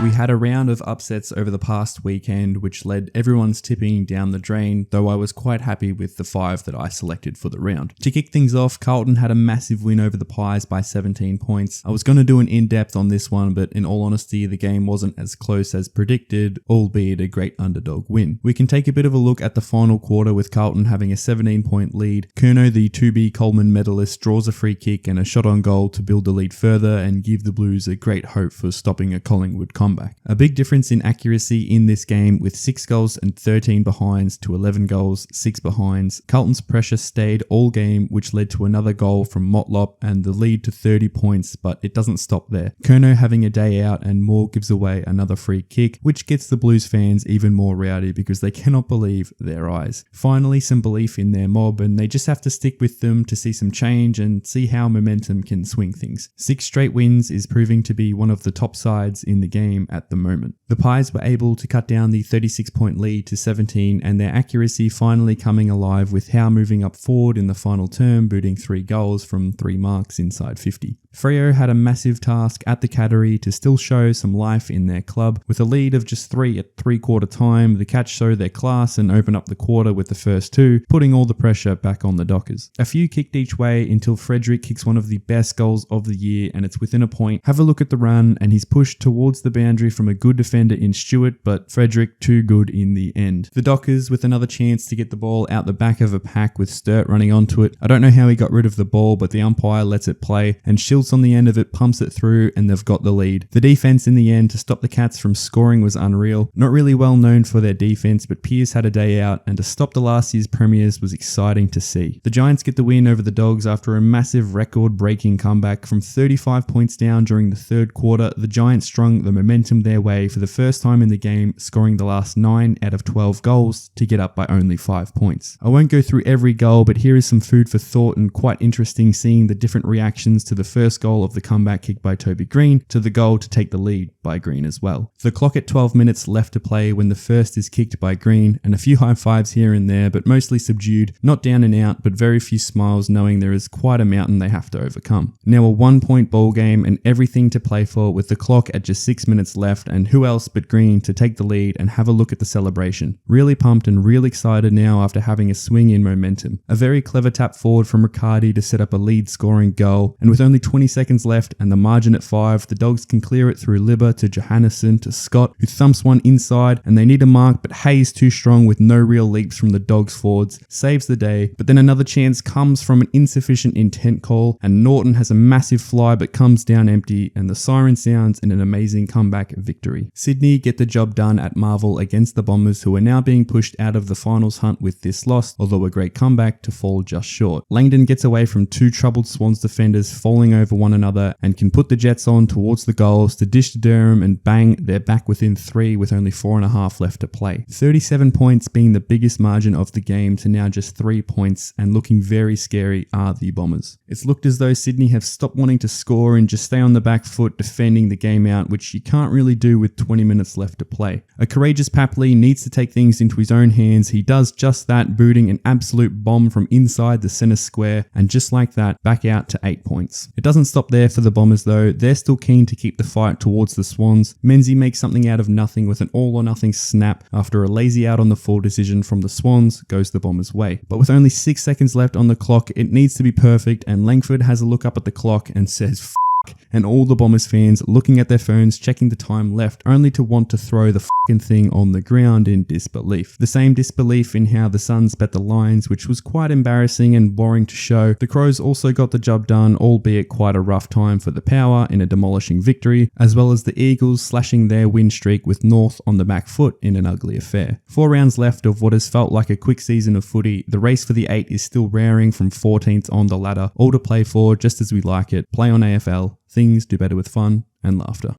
We had a round of upsets over the past weekend, which led everyone's tipping down the drain, though I was quite happy with the 5 that I selected for the round. To kick things off, Carlton had a massive win over the Pies by 17 points. I was going to do an in-depth on this one, but in all honesty, the game wasn't as close as predicted, albeit a great underdog win. We can take a bit of a look at the final quarter with Carlton having a 17-point lead. Curnow, the 2B Coleman medalist, draws a free kick and a shot on goal to build the lead further and give the Blues a great hope for stopping a Collingwood comeback. A big difference in accuracy in this game with 6 goals and 13 behinds to 11 goals, 6 behinds. Carlton's pressure stayed all game, which led to another goal from Motlop and the lead to 30 points, but it doesn't stop there. Curnow having a day out and Moore gives away another free kick, which gets the Blues fans even more rowdy because they cannot believe their eyes. Finally, some belief in their mob, and they just have to stick with them to see some change and see how momentum can swing things. 6 straight wins is proving to be one of the top sides in the game at the moment. The Pies were able to cut down the 36-point lead to 17, and their accuracy finally coming alive with Howe moving up forward in the final term, booting 3 goals from 3 marks inside 50. Freo had a massive task at the Cattery to still show some life in their club. With a lead of just 3 at 3-quarter time, the Cats show their class and open up the quarter with the first 2, putting all the pressure back on the Dockers. A few kicked each way until Frederick kicks one of the best goals of the year and it's within a point. Have a look at the run and he's pushed towards the boundary from a good defender in Stewart, but Frederick too good in the end. The Dockers with another chance to get the ball out the back of a pack with Sturt running onto it. I don't know how he got rid of the ball, but the umpire lets it play and Schultz on the end of it pumps it through and they've got the lead. The defense in the end to stop the Cats from scoring was unreal. Not really well known for their defense, but Pearce had a day out and to stop the last year's premiers was exciting to see. The Giants get the win over the Dogs after a massive record-breaking comeback from 35 points down during the third quarter. The Giants strung the momentum their way for the first time in the game, scoring the last 9 out of 12 goals to get up by only 5 points. I won't go through every goal, but here is some food for thought and quite interesting seeing the different reactions to the first goal of the comeback kick by Toby Green to the goal to take the lead by Green as well. The clock at 12 minutes left to play when the first is kicked by Green, and a few high fives here and there, but mostly subdued, not down and out, but very few smiles knowing there is quite a mountain they have to overcome. Now a 1-point ball game and everything to play for with the clock at just 6 minutes left, and who else but Green to take the lead and have a look at the celebration. Really pumped and real excited now after having a swing in momentum. A very clever tap forward from Riccardi to set up a lead scoring goal, and with only 20 seconds left and the margin at 5, the Dogs can clear it through Libba to Johannesson to Scott, who thumps one inside, and they need a mark, but Hayes too strong with no real leaps from the Dogs forwards, saves the day, but then another chance comes from an insufficient intent call, and Norton has a massive fly but comes down empty, and the siren sounds in an amazing comeback victory. Sydney get the job done at Marvel against the Bombers, who are now being pushed out of the finals hunt with this loss, although a great comeback to fall just short. Langdon gets away from 2 troubled Swans defenders falling over one another and can put the Jets on towards the goals to dish to Durham, and bang, they're back within 3 with only 4.5 left to play. 37 points being the biggest margin of the game to now just 3 points, and looking very scary are the Bombers. It's looked as though Sydney have stopped wanting to score and just stay on the back foot defending the game out, which you can't really do with 20 minutes left to play. A courageous Papley needs to take things into his own hands. He does just that, booting an absolute bomb from inside the centre square, and just like that, back out to 8 points. It doesn't stop there for the Bombers though. They're still keen to keep the fight towards the Swans. Menzies makes something out of nothing with an all or nothing snap after a lazy out on the full decision from the Swans goes the Bombers' way. But with only 6 seconds left on the clock, it needs to be perfect, and Langford has a look up at the clock and says, "F***," and all the Bombers fans looking at their phones, checking the time left, only to want to throw the fucking thing on the ground in disbelief. The same disbelief in how the Suns bet the Lions, which was quite embarrassing and boring to show. The Crows also got the job done, albeit quite a rough time for the Power in a demolishing victory, as well as the Eagles slashing their win streak with North on the back foot in an ugly affair. 4 rounds left of what has felt like a quick season of footy. The race for the 8 is still raring from 14th on the ladder, all to play for just as we like it. Play on AFL. Things do better with fun and laughter.